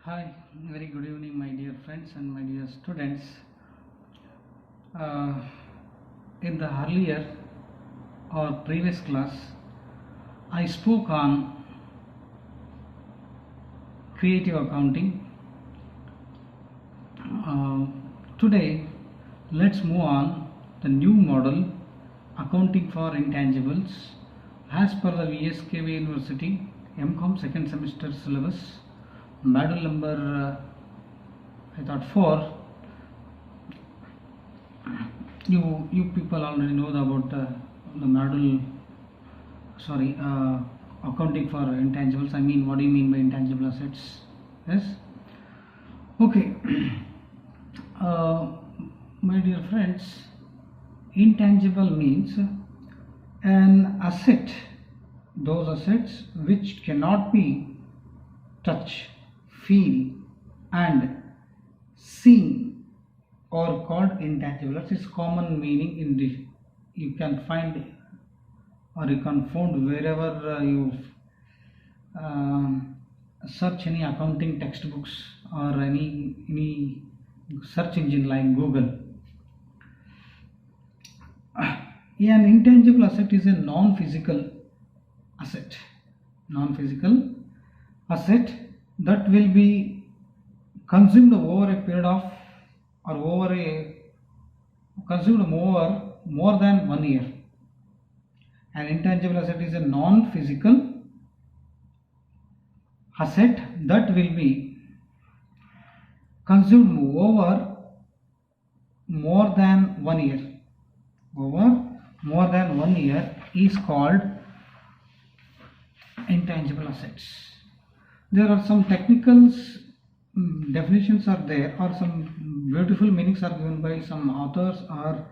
Hi, very good evening, my dear friends and my dear students. Uh, in the earlier or previous class, I spoke on creative accounting. Today, let's move on the new model accounting for intangibles as per the VSKV University MCOM second semester syllabus. Module number I thought 4. You people already know about the module. Sorry, accounting for intangibles. I mean, what do you mean by intangible assets? Yes. Okay. My dear friends, intangible means an asset. Those assets which cannot be touched, feel and seen or called intangible. That is common meaning in this. You can find or you can find wherever you search any accounting textbooks or any search engine like Google. An intangible asset is a non-physical asset. Non-physical asset that will be consumed over a period of or consumed more than 1 year. An intangible asset is a non-physical asset that will be consumed over more than 1 year. Over more than 1 year is called intangible assets. There are some technical definitions are there, or some beautiful meanings are given by some authors or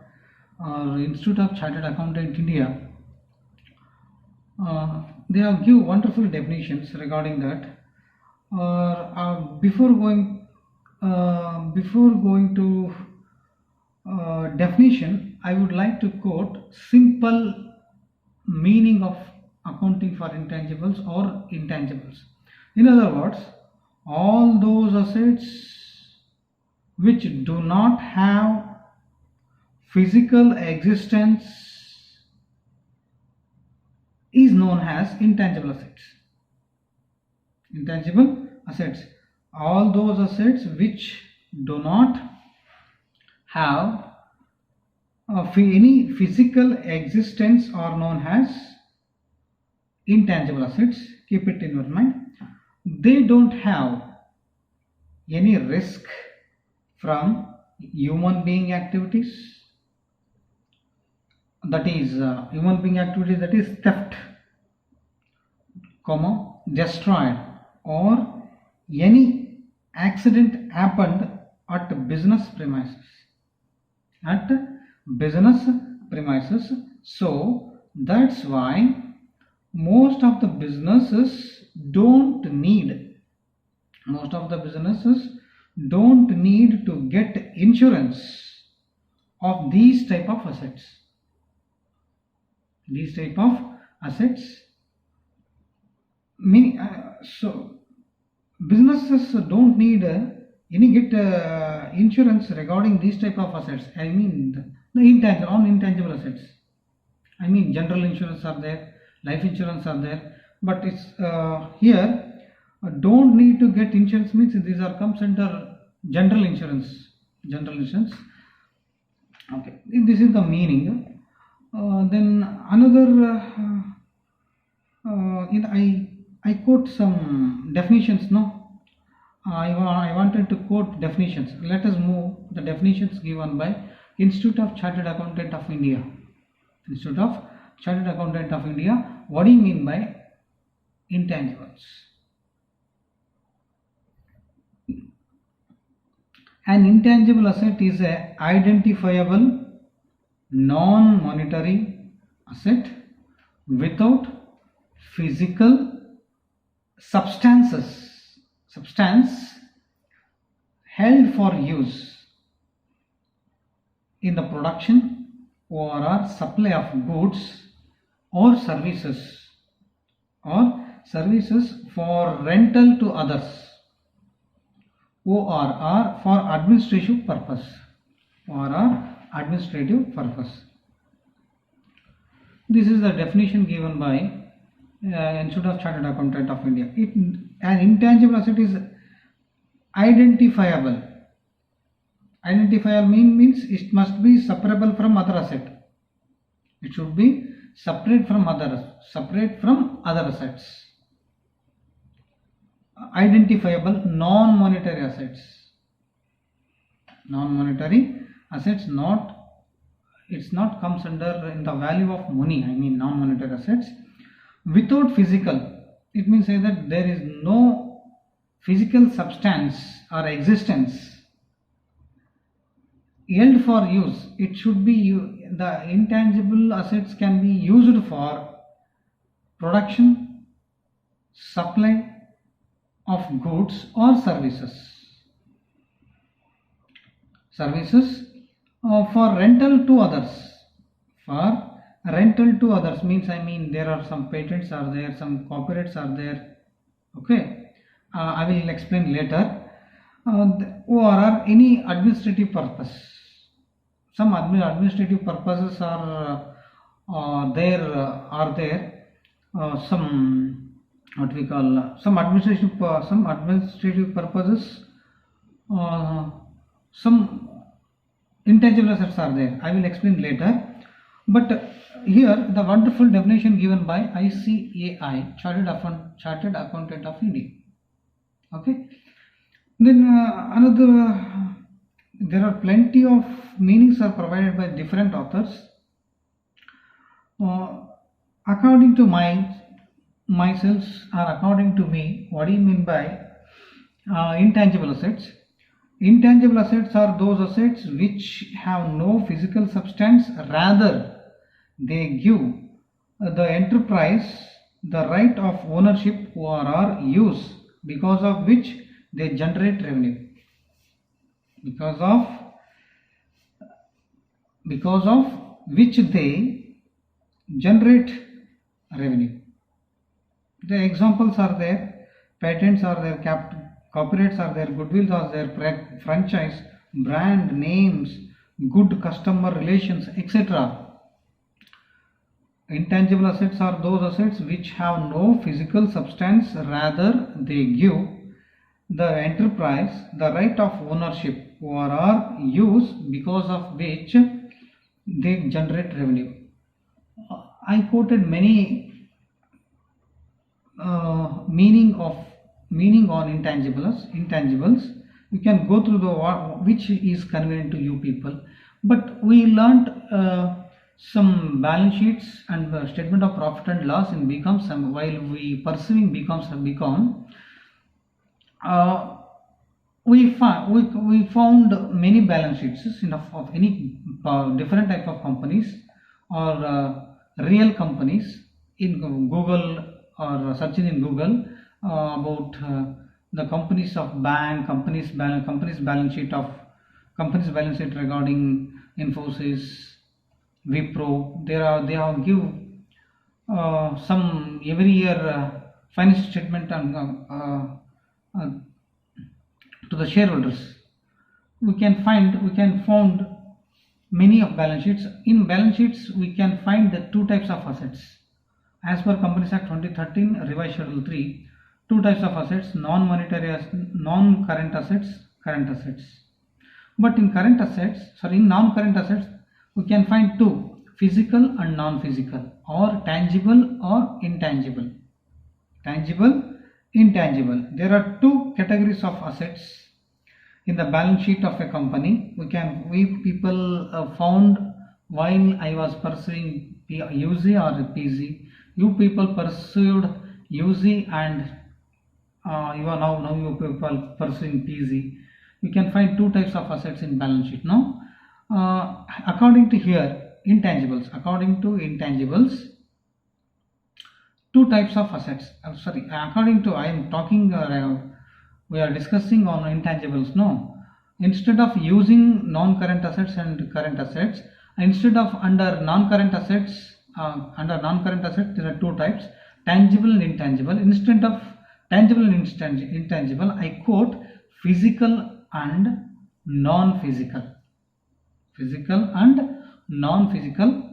Institute of Chartered Accountant India. They have give wonderful definitions regarding that. Before going to definition, I would like to quote simple meaning of accounting for intangibles or intangibles. In other words, all those assets which do not have physical existence is known as intangible assets. Intangible assets. All those assets which do not have any physical existence are known as intangible assets. Keep it in your mind. They don't have any risk from human being activities. That is human being activities, that is theft, destroyed, or any accident happened at business premises. At business premises. So that's why most of the businesses don't need to get insurance of these type of assets. These type of assets so businesses don't need any insurance regarding these type of assets. I mean the intangible assets. I mean general insurance are there, life insurance are there, but it's here don't need to get insurance means these are comes under general insurance. Okay, this is the meaning. Then another I quote some definitions. I wanted to quote definitions. Let us move the definitions given by Institute of Chartered Accountant of India. Institute of Chartered Accountant of India. What do you mean by intangibles? An intangible asset is an identifiable non-monetary asset without physical substance held for use in the production or supply of goods or services for rental to others. ORR for administrative purpose. ORR administrative purpose. This is the definition given by Institute of Chartered Accountant of India. An intangible asset is identifiable. Identifiable means it must be separable from other asset. It should be separate from other assets. Identifiable non-monetary assets. Non-monetary assets, it's not comes under in the value of money. I mean non-monetary assets. Without physical, it means say that there is no physical substance or existence. Held for use, it should be the intangible assets can be used for production, supply of goods or services. For rental to others. For rental to others means there are some patents are there, some copyrights are there. Okay, I will explain later. ORR, any administrative purpose. Some administrative purposes are there. Some what we call some administrative purposes. Some intangible assets are there. I will explain later. But here the wonderful definition given by ICAI, Chartered Accountant of India. Okay. Then there are plenty of meanings are provided by different authors. According to myself or according to me, what do you mean by intangible assets? Intangible assets are those assets which have no physical substance, rather they give the enterprise the right of ownership or use, because of which they generate revenue. Because of which they generate revenue. The examples are there, patents are there, copyrights are there, goodwills are there, franchise, brand names, good customer relations, etc. Intangible assets are those assets which have no physical substance, rather they give the enterprise the right of ownership or use, because of which they generate revenue. I quoted many meaning on intangibles. You can go through which is convenient to you people. But we learnt some balance sheets and statement of profit and loss in BCom. While we pursuing BCom, we found many balance sheets of any different type of companies or real companies in Google, or searching in Google about the companies of bank, companies balance sheet regarding Infosys, Wipro. They have give some every year financial statement to the shareholders. We can found many of balance sheets. In balance sheets, we can find the two types of assets. As per Companies Act 2013, Revised Schedule 3, two types of assets: non-current assets, current assets. But in non-current assets, we can find two: physical and non-physical, or tangible or intangible. Tangible, intangible. There are two categories of assets in the balance sheet of a company. We people found while I was pursuing UZ or PZ. You people pursued UZ and you are now you people pursuing PZ. You can find two types of assets in balance sheet. No, according to here intangibles. According to intangibles, two types of assets. According to I am talking. We are discussing on intangibles. No, instead of using non-current assets and current assets, instead of under non-current assets. Under non-current assets, there are two types: tangible and intangible. Instead of tangible and intangible, I quote physical and non-physical. Physical and non-physical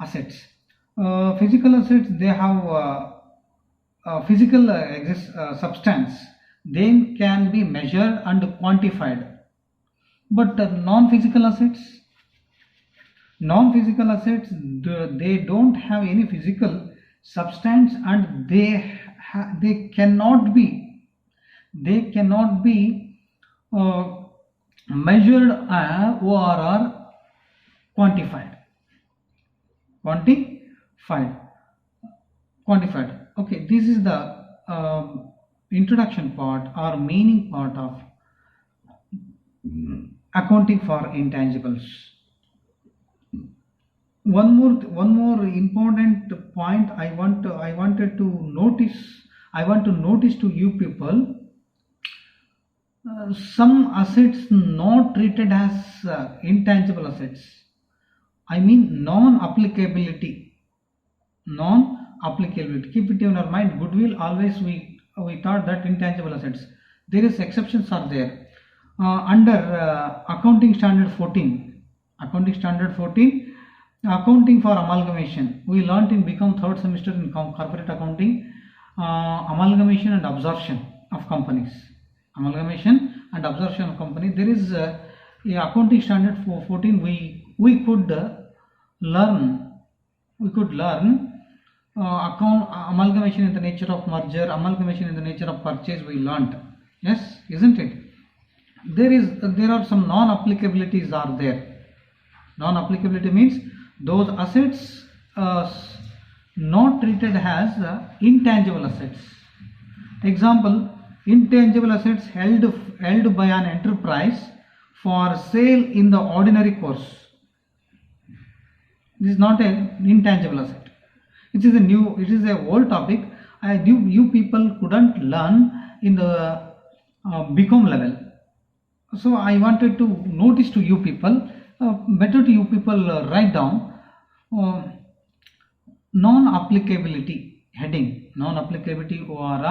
assets. Physical assets, they have physical substance. They can be measured and quantified. But non-physical assets, they don't have any physical substance, and they cannot be measured or are quantified. Okay, this is the introduction part or meaning part of accounting for intangibles. One more important point I want to notice to you people. Some assets not treated as intangible assets. I mean non-applicability. Keep it in your mind. Goodwill, always we thought that intangible assets. There is exceptions are there. Under accounting standard 14, accounting for amalgamation. We learnt in BCom third semester in corporate accounting, amalgamation and absorption of companies. There is a accounting standard 14. We could learn amalgamation in the nature of merger, amalgamation in the nature of purchase. We learnt, yes, isn't it? There are some non-applicabilities are there. Non-applicability means those assets not treated as intangible assets. Example, intangible assets held by an enterprise for sale in the ordinary course. This is not an intangible asset. It is a old topic. You people couldn't learn in the BCom level. So I wanted to notice to you people, better to you people write down non-applicability heading, non-applicability or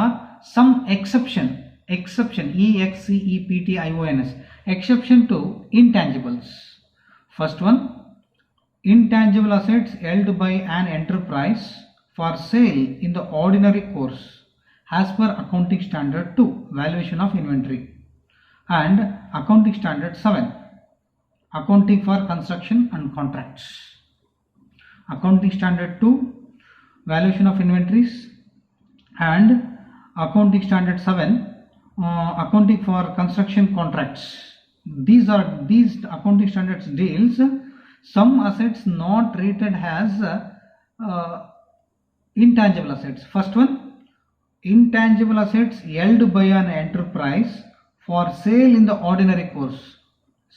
some exception, EXCEPTIONS, exception to intangibles. First one, intangible assets held by an enterprise for sale in the ordinary course as per accounting standard 2, valuation of inventory, and accounting standard 7, accounting for construction and contracts. Accounting standard 2, valuation of inventories, and accounting standard 7, accounting for construction contracts. These accounting standards deals some assets not treated as intangible assets. First one, intangible assets held by an enterprise for sale in the ordinary course.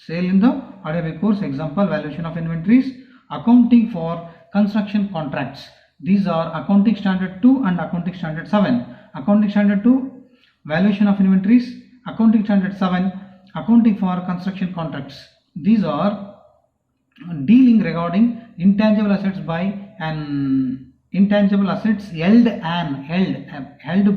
Example, valuation of inventories, accounting for construction contracts. These are accounting standard 2 and accounting standard 7. Accounting standard 2, valuation of inventories. Accounting standard 7, accounting for construction contracts. These are dealing regarding intangible assets by an intangible assets held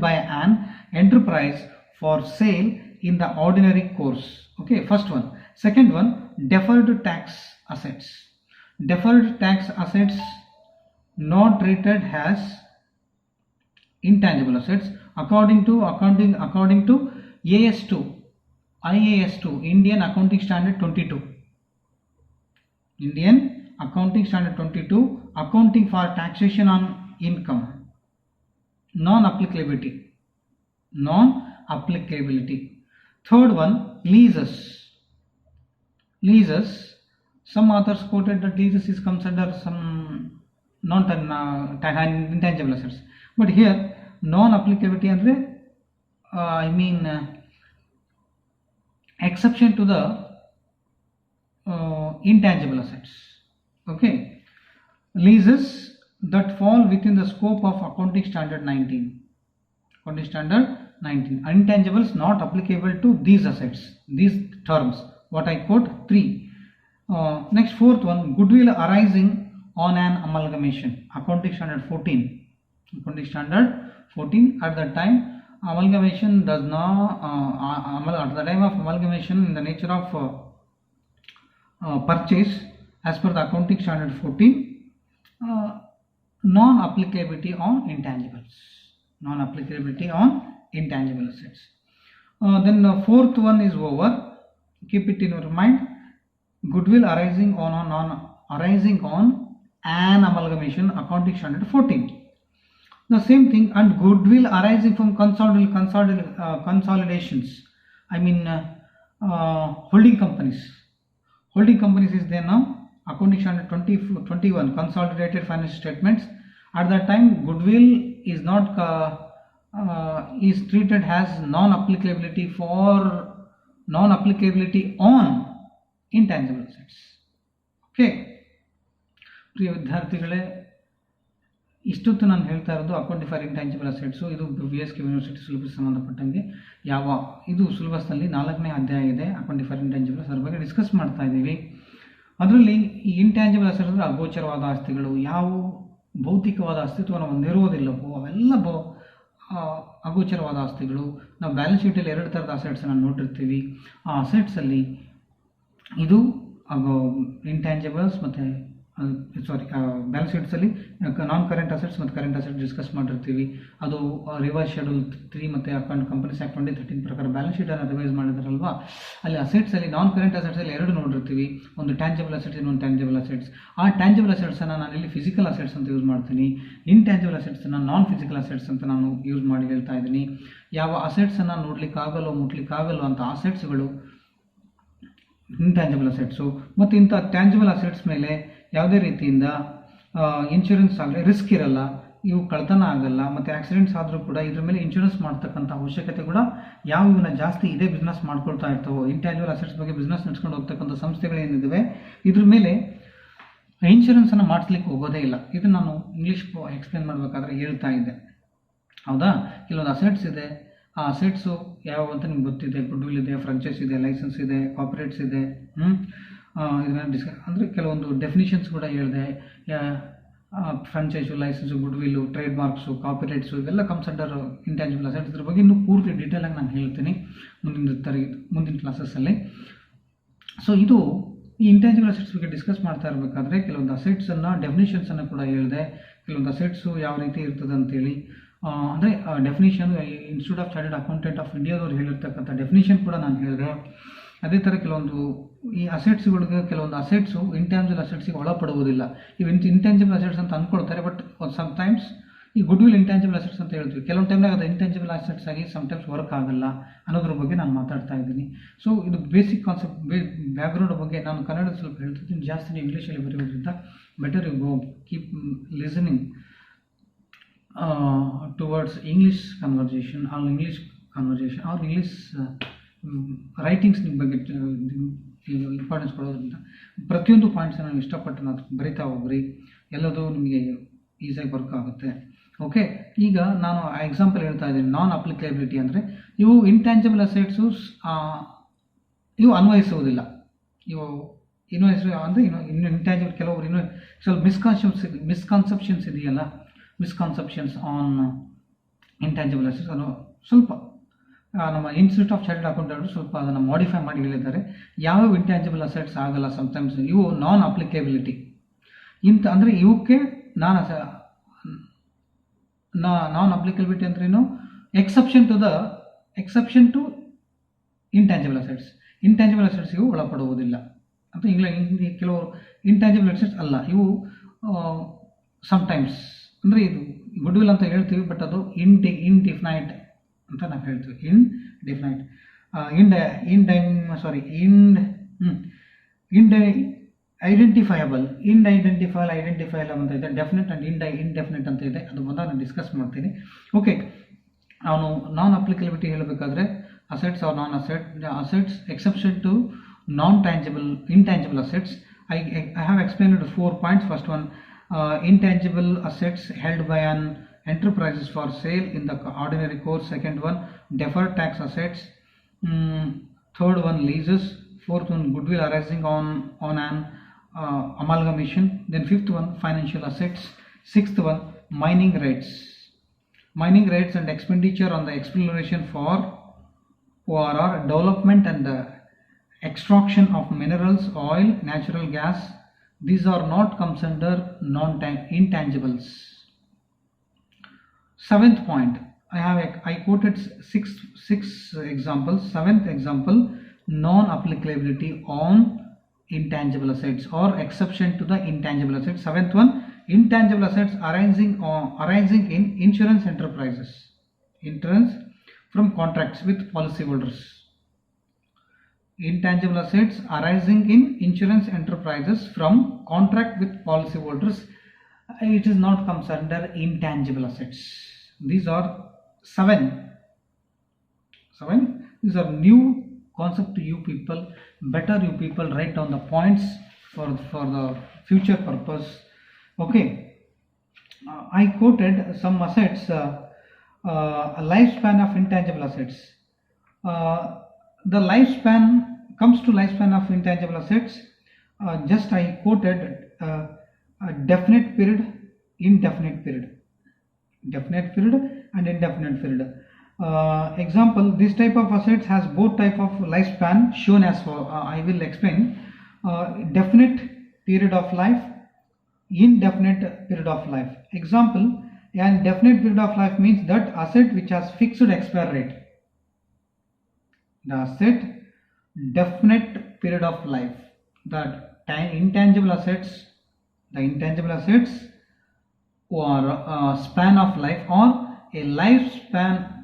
by an enterprise for sale in the ordinary course. Okay, first one. Second one, deferred tax assets. Deferred tax assets not treated as intangible assets according to IAS2, Indian Accounting Standard 22. Indian Accounting Standard 22, accounting for taxation on income. Non-applicability. Third one, leases. Some authors quoted that leases is considered some non-intangible assets. But here, non-applicability andre, exception to the intangible assets. Okay, leases that fall within the scope of accounting standard 19. Intangibles not applicable to these assets, these terms. What I quote 3. Next, fourth one, goodwill arising on an amalgamation. Accounting standard 14. At that time, amalgamation does not at the time of amalgamation in the nature of purchase as per the accounting standard 14, non-applicability on intangibles, non-applicability on intangible assets. Then the fourth one is over. Keep it in your mind. Goodwill arising on an amalgamation, accounting standard 14. The same thing, and goodwill arising from consolidations. I mean holding companies. Holding companies is there now. Accounting standard 21, consolidated financial statements. At that time, goodwill is not is treated as non-applicability on intangible assets. Okay, ಪ್ರಿಯ ವಿದ್ಯಾರ್ಥಿಗಳೇ, ಇಷ್ಟೊತ್ತು ನಾನು ಹೇಳ್ತಾ ಇರೋದು accounting for intangible assets. ಇದು VSK university syllabus ಸಂಬಂಧಪಟ್ಟಂಗೆ ಇದು ಸಿಲೆಬಸ್ನಲ್ಲಿ 4ನೇ ಅಧ್ಯಾಯ ಇದೆ ಅಕೌಂಟಿಂಗ್ ಫಾರ್ ಇಂಟ್ಯಾಂಜಿಬಲ್. ಅದ್ರ ಬಗ್ಗೆ ಡಿಸ್ಕಸ್ ಮಾಡ್ತಾ ಇದ್ದೀವಿ. ಅದರಲ್ಲಿ ಈ ಇಂಟ್ಯಾಂಜಿಬಲ್ ಅಸೆಟ್ಸ್ ಅಂದರೆ ಅಗೋಚರವಾದ ಆಸ್ತಿಗಳು, ಯಾವ ಭೌತಿಕವಾದ ಅಸ್ತಿತ್ವವನ್ನು ಹೊಂದಿರುವುದಿಲ್ಲವೋ ಅವೆಲ್ಲ ಅಗೋಚರವಾದ ಆಸ್ತಿಗಳು. ನಾವು ಬ್ಯಾಲೆನ್ಸ್ ಶೀಟಲ್ಲಿ 2 ಥರದ ಅಸೆಟ್ಸನ್ನು ನೋಡಿರ್ತೀವಿ. ಆ ಅಸೆಟ್ಸಲ್ಲಿ ಇದು ಇಂಟ್ಯಾಂಜಿಬಲ್ಸ್ ಮತ್ತು ಬ್ಯಾಲೆನ್ಸ್ ಶೀಟ್ಸಲ್ಲಿ ನಾನ್ ಕರೆಂಟ್ ಅಸೆಟ್ಸ್ ಮತ್ತು ಕರೆಂಟ್ ಅಸೆಟ್ಸ್ ಡಿಸ್ಕಸ್ ಮಾಡಿರ್ತೀವಿ. ಅದು ರಿವೈಸ್ ಶೆಡ್ಯೂಲ್ 3 ಮತ್ತು ಕಂಪನೀಸ್ ಆ್ಯಕ್ಟ್ 2013 ಪ್ರಕಾರ ಬ್ಯಾಲೆನ್ಸ್ ಶೀಟನ್ನು ರಿವೈಸ್ ಮಾಡಿದಾರಲ್ವಾ, ಅಲ್ಲಿ ಅಸೆಟ್ಸಲ್ಲಿ ನಾನ್ ಕರೆಂಟ್ ಅಸೆಟ್ಸಲ್ಲಿ 2 ನೋಡಿರ್ತೀವಿ. ಒಂದು ಟ್ಯಾಂಜಿಬಲ್ ಅಸೆಟ್ಸ್, ಇನ್ನೊಂದು ಟ್ಯಾಂಜಿಬಲ್ ಅಸೆಟ್ಸ್. ಆ ಟ್ಯಾಂಜಿಬಲ್ ಅಸೆಟ್ಸನ್ನು ನಾನು ಇಲ್ಲಿ ಫಿಸಿಕಲ್ ಅಸೆಟ್ಸ್ ಅಂತ ಯೂಸ್ ಮಾಡ್ತೀನಿ. ಇಂಟ್ಯಾಂಜಿಬಲ್ ಅಸೆಟ್ಸನ್ನು ನಾನ್ ಫಿಸಿಕಲ್ ಅಸೆಟ್ಸ್ ಅಂತ ನಾನು ಯೂಸ್ ಮಾಡಿ ಹೇಳ್ತಾ ಇದ್ದೀನಿ. ಯಾವ ಅಸೆಟ್ಸನ್ನು ನೋಡಲಿಕ್ಕಾಗಲ್ಲೋ ಮುಟ್ಲಿಕ್ಕಾಗಲ್ಲೋ ಅಂತ ಅಸೆಟ್ಸ್ಗಳು ಇಂಟ್ಯಾಂಜಿಬಲ್ ಅಸೆಟ್ಸು. ಮತ್ತು ಇಂಥ ಟ್ಯಾಂಜಿಬಲ್ ಅಸೆಟ್ಸ್ ಮೇಲೆ ಯಾವುದೇ ರೀತಿಯಿಂದ ಇನ್ಶೂರೆನ್ಸ್ ಆಗಲಿ, ರಿಸ್ಕ್ ಇರಲ್ಲ, ಇವು ಕಳ್ತನ ಆಗಲ್ಲ, ಮತ್ತು ಆಕ್ಸಿಡೆಂಟ್ಸ್ ಆದರೂ ಕೂಡ ಇದ್ರ ಮೇಲೆ ಇನ್ಶೂರೆನ್ಸ್ ಮಾಡ್ತಕ್ಕಂಥ ಅವಶ್ಯಕತೆ ಕೂಡ ಇವನ್ನ ಜಾಸ್ತಿ ಇದೇ ಬಿಸ್ನೆಸ್ ಮಾಡ್ಕೊಳ್ತಾ ಇರ್ತವೋ, ಇಂಟ್ಯಾಂಜಿಬಲ್ ಅಸೆಟ್ಸ್ ಬಗ್ಗೆ ಬಿಸ್ನೆಸ್ ನಡ್ಸ್ಕೊಂಡು ಹೋಗ್ತಕ್ಕಂಥ ಸಂಸ್ಥೆಗಳೇನಿದ್ದಾವೆ ಇದ್ರ ಮೇಲೆ ಇನ್ಶೂರೆನ್ಸನ್ನು ಮಾಡಿಸ್ಲಿಕ್ಕೆ ಹೋಗೋದೇ ಇಲ್ಲ. ಇದು ನಾನು ಇಂಗ್ಲೀಷ್ ಎಕ್ಸ್ಪ್ಲೇನ್ ಮಾಡಬೇಕಾದ್ರೆ ಹೇಳ್ತಾ ಇದ್ದೆ, ಹೌದಾ. ಕೆಲವೊಂದು ಅಸೆಟ್ಸ್ ಇದೆ, ಆ ಅಸೆಟ್ಸು ಯಾವ ಅಂತ ನಿಮ್ಗೆ ಗೊತ್ತಿದೆ. ಗುಡ್ವಿಲ್ ಇದೆ, ಫ್ರಾಂಚೈಸ್ ಇದೆ, ಲೈಸೆನ್ಸ್ ಇದೆ, ಕಾಪರೇಟ್ಸ್ ಇದೆ. ಇದನ್ನ ಅಂದರೆ ಕೆಲವೊಂದು ಡೆಫಿನಿಷನ್ಸ್ ಕೂಡ ಹೇಳಿದೆ. ಫ್ರಾಂಚೈಸು, ಲೈಸೆನ್ಸು, ಗುಡ್ವಿಲ್ಲು, ಟ್ರೇಡ್ ಮಾರ್ಕ್ಸು, ಕಾಪಿರೈಟ್ಸು ಇವೆಲ್ಲ ಕಮ್ಸ್ ಅಂಡರ್ ಇಂಟ್ಯಾಂಜಿಬಲ್ ಅಸೆಟ್ಸ್. ಇದ್ರ ಬಗ್ಗೆ ಇನ್ನೂ ಪೂರ್ತಿ ಡೀಟೇಲಾಗಿ ನಾನು ಹೇಳ್ತೀನಿ ಮುಂದಿನ ಕ್ಲಾಸಸ್ಸಲ್ಲಿ. ಸೊ ಇದು ಈ ಇಂಟ್ಯಾಂಜಿಬಲ್ ಅಸೆಟ್ಸ್ ಬಗ್ಗೆ ಡಿಸ್ಕಸ್ ಮಾಡ್ತಾ ಇರಬೇಕಾದ್ರೆ ಕೆಲವೊಂದು ಅಸೆಟ್ಸನ್ನು ಡೆಫಿನಿಷನ್ಸನ್ನು ಕೂಡ ಹೇಳಿದೆ. ಕೆಲವೊಂದು ಅಸೆಟ್ಸು ಯಾವ ರೀತಿ ಇರ್ತದೆ ಅಂತೇಳಿ, ಅಂದರೆ definition institute of chartered accountant of ಇಂಡಿಯಾದವ್ರು ಹೇಳಿರ್ತಕ್ಕಂಥ ಡೆಫಿನಿಷನ್ ಕೂಡ ನಾನು ಹೇಳಿದೆ. ಅದೇ ಥರ ಕೆಲವೊಂದು ಈ ಅಸೆಟ್ಸ್ಗಳಿಗೆ ಕೆಲವೊಂದು ಅಸೆಟ್ಸು ಇಂಟ್ಯಾಂಜಿಬಲ್ ಅಸೆಟ್ಸಿಗೆ ಒಳಪಡುವುದಿಲ್ಲ. ಇವು ಇಂಟ್ಯಾಂಜಿಬಲ್ ಅಸೆಟ್ಸ್ ಅಂತ ಅಂದ್ಕೊಳ್ತಾರೆ, ಬಟ್ ಸಮ್ಟೈಮ್ಸ್ ಈ ಗುಡ್ವಿಲ್ ಇಂಟ್ಯಾಂಜಿಬಲ್ ಅಸೆಟ್ಸ್ ಅಂತ ಹೇಳ್ತೀವಿ. ಕೆಲವೊಂದು ಟೈಮ್ನಾಗ ಅದು ಇಂಟ್ಯಾಂಜಿಬಲ್ ಅಸೆಟ್ಸ್ ಆಗಿ ಸಮ್ಟೈಮ್ಸ್ ವರ್ಕ್ ಆಗಲ್ಲ ಅನ್ನೋದ್ರ ಬಗ್ಗೆ ನಾನು ಮಾತಾಡ್ತಾ ಇದ್ದೀನಿ. ಸೊ ಇದು ಬೇಸಿಕ್ ಕಾನ್ಸೆಪ್ಟ್, ಬ್ಯಾಕ್ಗ್ರೌಂಡ್ ಬಗ್ಗೆ ನಾನು ಕನ್ನಡ ಸ್ವಲ್ಪ ಹೇಳ್ತಿದ್ದೀನಿ, ಜಾಸ್ತಿ ನೀವು ಇಂಗ್ಲೀಷಲ್ಲಿ ಬರೆಯೋದ್ರಿಂದ better you go keep listening towards English conversation or English writings ನಿಮ್ಮ ಬಗ್ಗೆ ಇಂಪಾರ್ಟೆನ್ಸ್ ಕೊಡೋದ್ರಿಂದ ಪ್ರತಿಯೊಂದು ಪಾಯಿಂಟ್ಸನ್ನು ನೀವು ಇಷ್ಟಪಟ್ಟು ನಾವು ಬರಿತಾ ಹೋಗ್ರಿ, ಎಲ್ಲದೂ ನಿಮಗೆ ಈಸಿಯಾಗಿ ವರ್ಕ್ ಆಗುತ್ತೆ. ಓಕೆ, ಈಗ ನಾನು ಎಕ್ಸಾಂಪಲ್ ಹೇಳ್ತಾ ಇದ್ದೀನಿ. ನಾನ್ ಅಪ್ಲಿಕೇಬಿಲಿಟಿ ಅಂದರೆ ಇವು ಇಂಟ್ಯಾಂಜಿಬಲ್ ಅಸೆಟ್ಸು ಇವು ಅನ್ವಯಿಸುವುದಿಲ್ಲ. ಇವು ಅಂದರೆ ಇನ್ನು ಇಂಟ್ಯಾಂಜಿಬಲ್ ಕೆಲವರು ಇನ್ನೂ ಸ್ವಲ್ಪ ಮಿಸ್ಕಾನ್ಸೆಪ್ಷನ್ಸ್ ಇದೆಯಲ್ಲ, ಮಿಸ್ಕಾನ್ಸೆಪ್ಷನ್ಸ್ ಆನ್ ಇಂಟ್ಯಾಂಜಿಬಲ್ ಅಸೆಟ್ಸ್ ಅನ್ನೋ ಸ್ವಲ್ಪ ನಮ್ಮ ಇನ್ಸ್ಟಿಟ್ಯೂಟ್ ಆಫ್ ಚಾರ್ಟರ್ಡ್ ಅಕೌಂಟೆಂಟ್ ಸ್ವಲ್ಪ ಅದನ್ನು ಮಾಡಿಫೈ ಮಾಡಿ ಹೇಳಿದ್ದಾರೆ. ಯಾವ್ಯಾವ ಇಂಟ್ಯಾಂಜಿಬಲ್ ಅಸೆಟ್ಸ್ ಆಗಲ್ಲ ಸಮ್ಟೈಮ್ಸ್ ಇವು ನಾನ್ ಅಪ್ಲಿಕೇಬಿಲಿಟಿ ಅಂದರೆ ಇವಕ್ಕೆ ನಾನ್ ಅಪ್ಲಿಕಬಿಲಿಟಿ ಅಂದ್ರೇನು, exception to intangible assets. Intangible assets ಇವು ಒಳಪಡುವುದಿಲ್ಲ ಅಂತ ಕೆಲವರು ಇಂಟ್ಯಾಂಜಿಬಲ್ ಅಸೆಟ್ಸ್ ಅಲ್ಲ ಇವು ಸಮ್ಟೈಮ್ಸ್. ಅಂದರೆ ಇದು ಗುಡ್ವಿಲ್ ಅಂತ ಹೇಳ್ತೀವಿ, ಬಟ್ ಅದು ಇಂಡಿಫಿನೈಟ್ ಅಂತ ನಾವು ಹೇಳ್ತೀವಿ. ಐಡೆಂಟಿಫೈಯಬಲ್ ಅಂತ ಇದೆ, ಡೆಫಿನೆಟ್ ಆ್ಯಂಡ್ ಇಂಡೆಫಿನೆಟ್ ಅಂತ ಇದೆ. ಅದು ಬಂದಾಗ ನಾನು ಡಿಸ್ಕಸ್ ಮಾಡ್ತೀನಿ. ಓಕೆ, ಅವನು ನಾನ್ ಅಪ್ಲಿಕಬಿಲಿಟಿ ಹೇಳಬೇಕಾದ್ರೆ assets are non assets exception to intangible assets. I have explained 4 points. First one, intangible assets held by an enterprises for sale in the ordinary course. Second one, deferred tax assets. Third one, leases. Fourth one, goodwill arising on an amalgamation. Then fifth one, financial assets. Sixth one, mining rights. mining rates and expenditure on the exploration for ORR, development and the extraction of minerals, oil, natural gas. These are not comes under intangibles. Seventh point, I quoted six examples. Seventh example, non-applicability on intangible assets or exception to the intangible assets. Seventh one, intangible assets arising in insurance enterprises, insurance from contracts with policyholders. Intangible assets arising in insurance enterprises from contract with policyholders, it is not comes under intangible assets. These are seven. These are new concept to you people. Better you people write down the points for the future purpose. Okay, I quoted some assets, a lifespan of intangible assets. The lifespan comes to lifespan of intangible assets. Just I quoted a definite period, indefinite period, definite period and indefinite period. Example, this type of assets has both type of lifespan shown as for I will explain. Definite period of life, indefinite period of life. Example, an definite period of life means that asset which has fixed expiry rate. The asset definite period of life. The intangible assets or span of life or a lifespan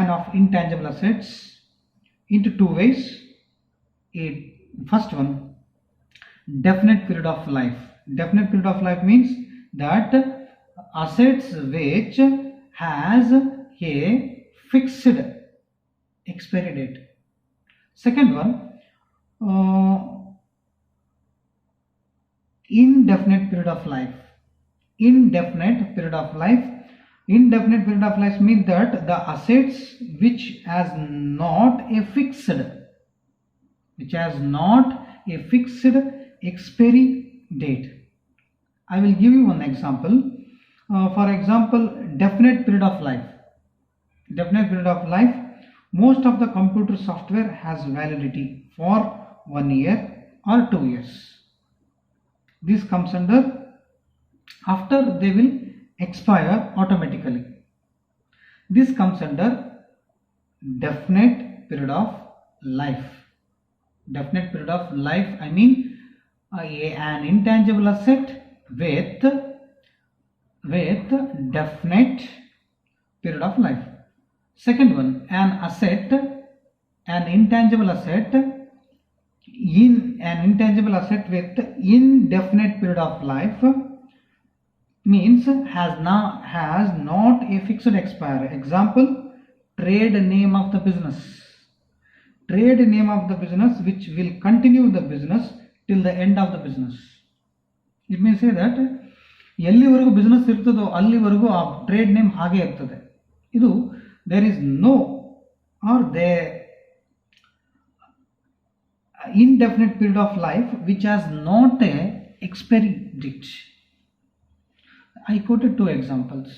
of intangible assets into two ways. First one, definite period of life. Definite period of life means that assets which has a fixed expiry date. Second one, indefinite period of life. Indefinite period of life means that the assets which has not a fixed expiry date. I will give you one example. For example, definite period of life. Most of the computer software has validity for 1 year or 2 years. This comes under after they will expire automatically. This comes under definite period of life. Definite period of life, I mean an intangible asset with definite period of life. Second one, an intangible asset with indefinite period of life means has not a fixed expiry. Example, trade name of the business. Trade name of the business which will continue the business till the end of the business. It may say that ಎಲ್ಲಿವರೆಗೂ business ಇರ್ತದೋ ಅಲ್ಲಿವರೆಗೂ ಆ trade name ಹಾಗೆ ಇರ್ತದೆ. ಇದು there is no or there indefinite period of life which has not a expiry date. I quoted two examples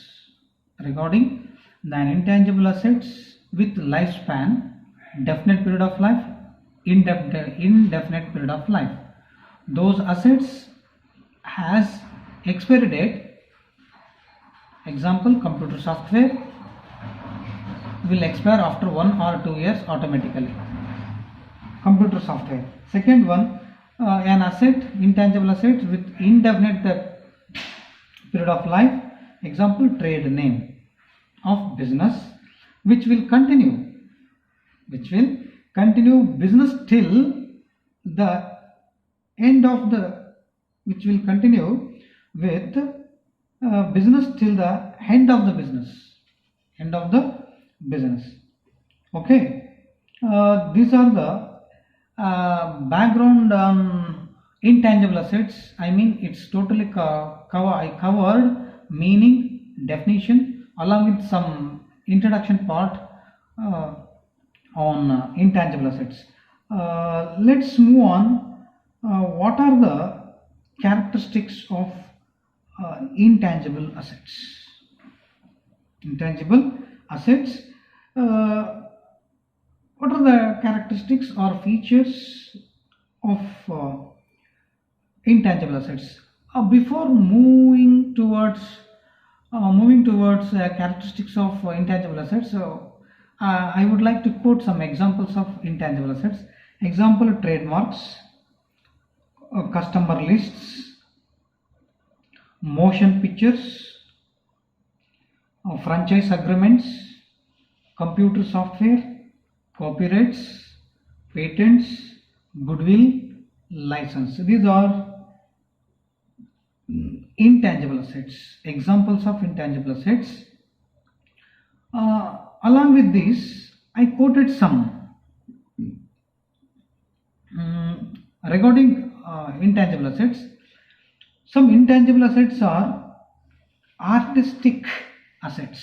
regarding the intangible assets with lifespan, definite period of life, indefinite period of life. Those assets has expiry date. Example, computer software will expire after 1 or 2 years automatically. Computer software. Second one, an asset, intangible asset with indefinite period of life. Example, trade name of business which will continue business till the end of the which will continue with business till the end of the business. Okay, these are the background on intangible assets. I mean, it's totally I covered meaning, definition along with some introduction part on intangible assets. Let's move on. What are the characteristics of intangible assets? Intangible assets. What are the characteristics or features of intangible assets? Before moving towards characteristics of intangible assets, I would like to quote some examples of intangible assets. Example: trademarks, customer lists, motion pictures, franchise agreements, computer software, copyrights, patents, goodwill, license. These are intangible assets, examples of intangible assets. Along with this, I quoted some regarding intangible assets. Some intangible assets are artistic assets.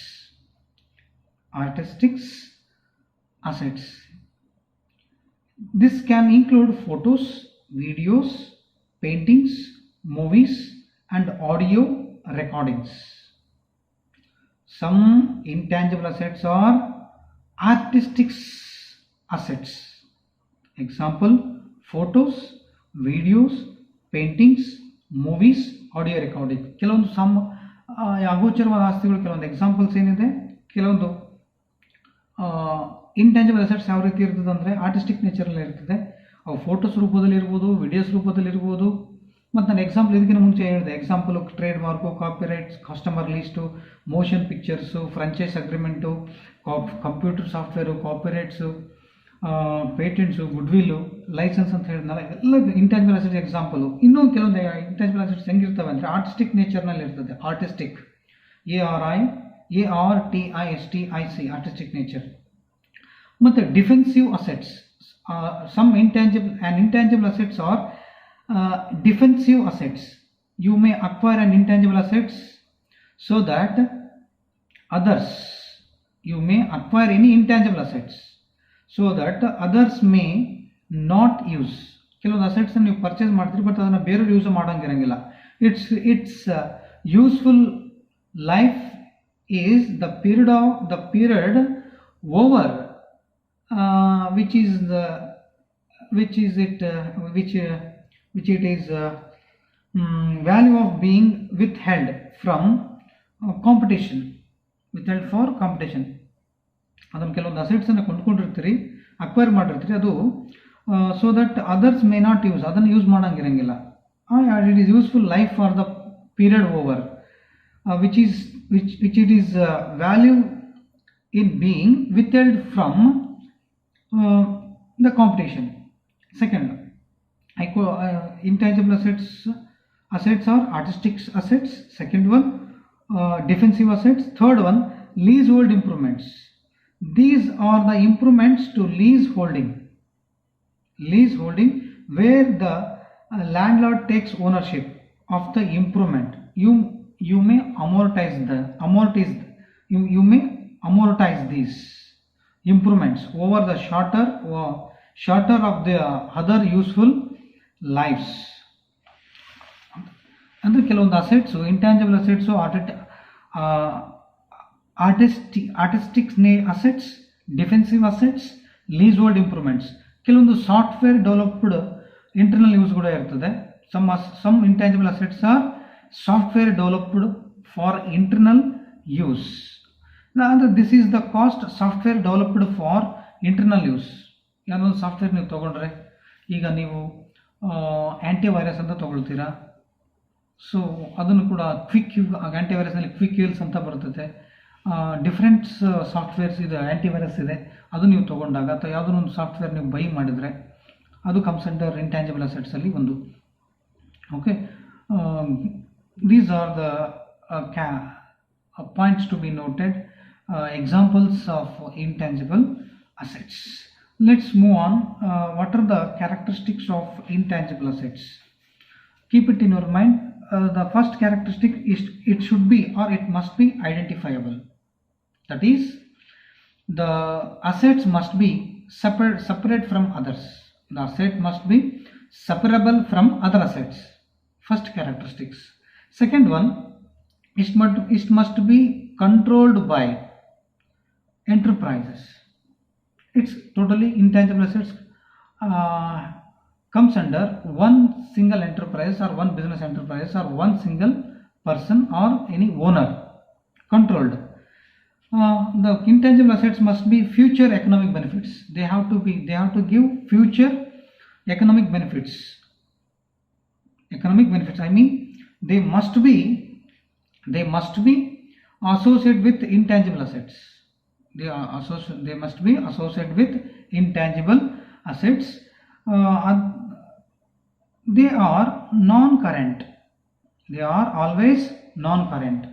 This can include photos, videos, paintings, movies, and audio recordings. Some intangible assets are artistic assets. Example: photos, videos, paintings, movies, audio recording. ಕೆಲವೊಂದು ಅಗೋಚರವಾದ ಆಸ್ತಿಗಳು ಕೆಲವೊಂದು examples ಏನಿದೆ, ಕೆಲವೊಂದು intangible assets ಯಾವ ರೀತಿ ಇರ್ತದೆ ಅಂದರೆ artistic ನೇಚರಲ್ಲಿ ಇರ್ತದೆ. ಅವು ಫೋಟೋಸ್ ರೂಪದಲ್ಲಿ ಇರ್ಬೋದು, ವಿಡಿಯೋಸ್ ರೂಪದಲ್ಲಿ ಇರ್ಬೋದು. ಮತ್ತು ನಾನು ಎಕ್ಸಾಂಪಲ್ ಇದಕ್ಕಿಂತ ಮುಂಚೆ ಹೇಳಿದೆ, example trademark, copyrights, customer list, motion pictures, franchise agreement, computer software, copyrights, patents, goodwill, license ಅಂತ ಹೇಳಿದ್ನಲ್ಲ, ಎಲ್ಲ ಇಂಟ್ಯಾಂಜಿಬಲ್ ಅಸೆಟ್ಸ್ ಎಕ್ಸಾಂಪಲು. ಇನ್ನೂ ಕೆಲವೊಂದು ಇಂಟ್ಯಾಂಜಿಬಲ್ ಅಸೆಟ್ಸ್ ಹೆಂಗಿರ್ತವೆ ಅಂದರೆ ಆರ್ಟಿಸ್ಟಿಕ್ ನೇಚರ್ನಲ್ಲಿ ಇರ್ತದೆ. Artistic, ARTISTIC, artistic nature. ಮತ್ತು defensive assets. Some intangible assets are defensive assets. You may acquire an intangible assets so that others, you may acquire any intangible assets so that others may not use. ಕೆಲವೊಂದು assets ನೀವು purchase ಮಾಡ್ತೀರಿ, but ಅದನ್ನು ಬೇರೆಯವ್ರು use ಮಾಡೋಂಗಿರಂಗಿಲ್ಲ. Its useful life is the period over which it is value of being withheld from competition, withheld for competition. ಅದನ್ನು ಕೆಲವೊಂದು ಅಸೆಟ್ಸನ್ನು ಕೊಂಡ್ಕೊಂಡಿರ್ತೀರಿ, acquire ಮಾಡಿರ್ತೀರಿ, ಅದು so that others may not use, ಅದನ್ನು ಯೂಸ್ ಮಾಡೋಂಗಿರಂಗಿಲ್ಲ. It is useful life for the period over, which it is value in being withheld from the competition. Second, intangible assets are artistic assets. Second one, defensive assets. Third one, leasehold improvements. These are the improvements to leaseholding, where the landlord takes ownership of the improvement. You may amortize these improvements over the shorter of the other useful lives. ಅಂದರೆ ಕೆಲವೊಂದು assets, intangible assets, artistic assets, defensive assets, leasehold improvements. ಕೆಲವೊಂದು software developed internal use ಕೂಡ ಇರ್ತದೆ. Some intangible assets are software developed for internal use. ಅಂದರೆ this is the cost software developed for internal use. ಯಾವುದೊಂದು software ನೀವು ತೊಗೊಂಡ್ರೆ, ಈಗ ನೀವು antivirus ಅಂತ ತೊಗೊಳ್ತೀರಾ, ಸೊ ಅದನ್ನು ಕೂಡ ಆ್ಯಂಟಿವೈರಸ್ನಲ್ಲಿ ಕ್ವಿಕ್ ಯೂಲ್ಸ್ ಅಂತ ಬರ್ತದೆ. ಡಿಫ್ರೆಂಟ್ ಸಾಫ್ಟ್ವೇರ್ಸ್ ಇದೆ, ಆ್ಯಂಟಿವೈರಸ್ ಇದೆ. ಅದು ನೀವು ತೊಗೊಂಡಾಗ ಅಥವಾ ಯಾವುದೋ ಒಂದು ಸಾಫ್ಟ್ವೇರ್ ನೀವು ಬೈ ಮಾಡಿದರೆ ಅದು ಕಮ್ಸ್ ಅಂಡರ್ ಇಂಟ್ಯಾಂಜಿಬಲ್ ಅಸೆಟ್ಸಲ್ಲಿ ಒಂದು. Okay, these are the points to be noted, examples of intangible assets. Let's move on. What are the characteristics of intangible assets? Keep it in your mind. The first characteristic is it should be or it must be identifiable. That is, the assets must be separate from others. The asset must be separable from other assets. First characteristics. Second one, it must be controlled by enterprises. It's totally intangible assets comes under one single enterprise or one business enterprise or one single person or any owner controlled. The intangible assets must be future economic benefits. They have to give future economic benefits. I mean, they must be associated with intangible assets. They must be associated with intangible assets. They are non-current. They are always non-current.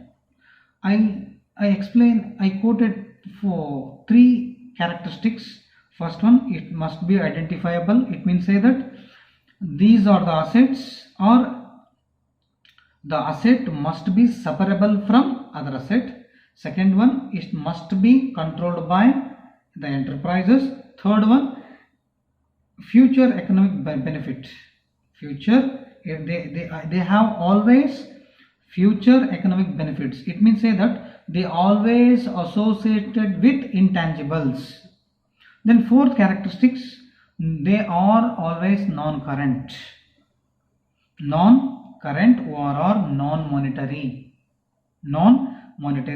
I quoted for 3 characteristics. First one, it must be identifiable. It means say that these are the assets, or the asset must be separable from other asset. Second one, it must be controlled by the enterprises. Third one, future economic benefit. They have always future economic benefits. It means say that they always associated with intangibles. Then fourth characteristics, they are always non-current or are non-monetary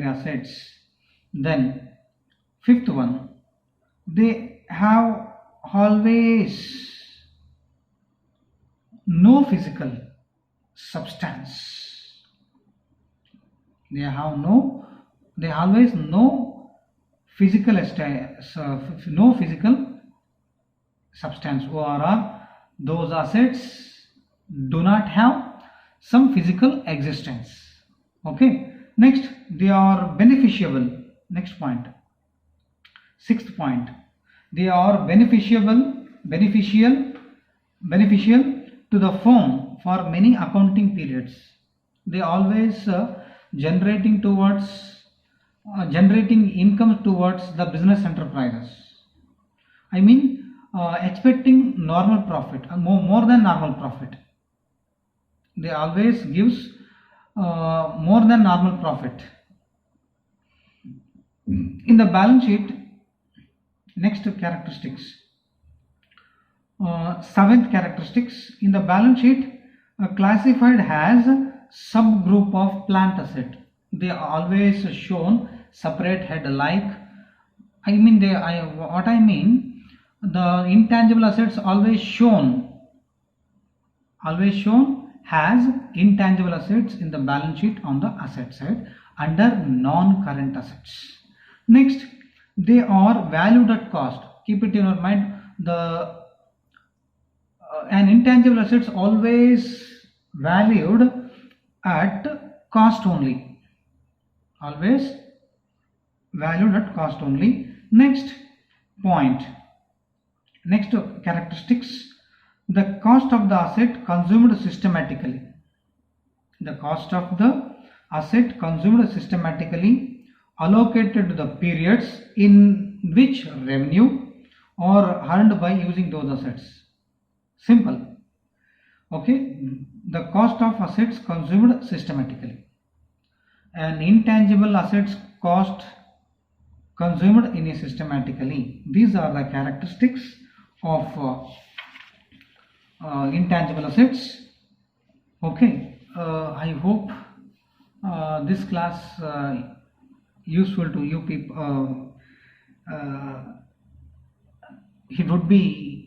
assets. Then fifth one, they have always no physical substance. They always no physical substance, or those assets do not have some physical existence. Okay. Next, they are beneficiable. Next point. Sixth point. They are beneficial to the firm for many accounting periods. They always generating income towards the business enterprises. I mean, expecting normal profit, more than normal profit. They always gives more than normal profit. In the balance sheet, next characteristics. Seventh characteristics, in the balance sheet classified as subgroup of plant asset. They are always shown separate head alike. I mean, the intangible assets always shown as intangible assets in the balance sheet on the asset side under non-current assets. Next, they are valued at cost. Keep it in your mind. An intangible assets always valued at cost only. Always valued at cost only. Next point. Next characteristics. The cost of the asset consumed systematically. The cost of the asset consumed systematically allocated to the periods in which revenue are earned by using those assets. Simple. Okay. The cost of assets consumed systematically. An intangible assets cost consumed in a systematically. These are the characteristics of intangible assets. Okay. I hope this class useful to you people. It would be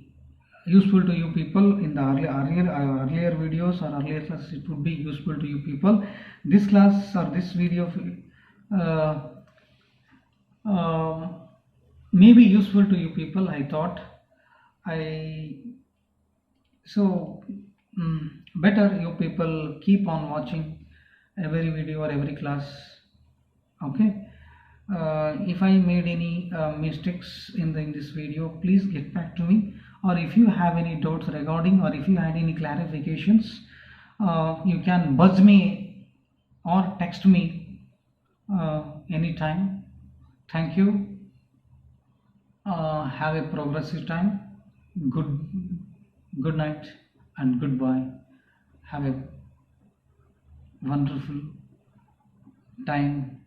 useful to you people in the earlier videos or earlier classes. It would be useful to you people. This class or this video may be useful to you people. I thought better you people keep on watching every video or every class. Okay. If I made any mistakes in this video, please get back to me, or if you have any doubts regarding, or if you had any clarifications, you can buzz me or text me anytime. Thank you. Have a progressive time. Good night and goodbye. Have a wonderful time.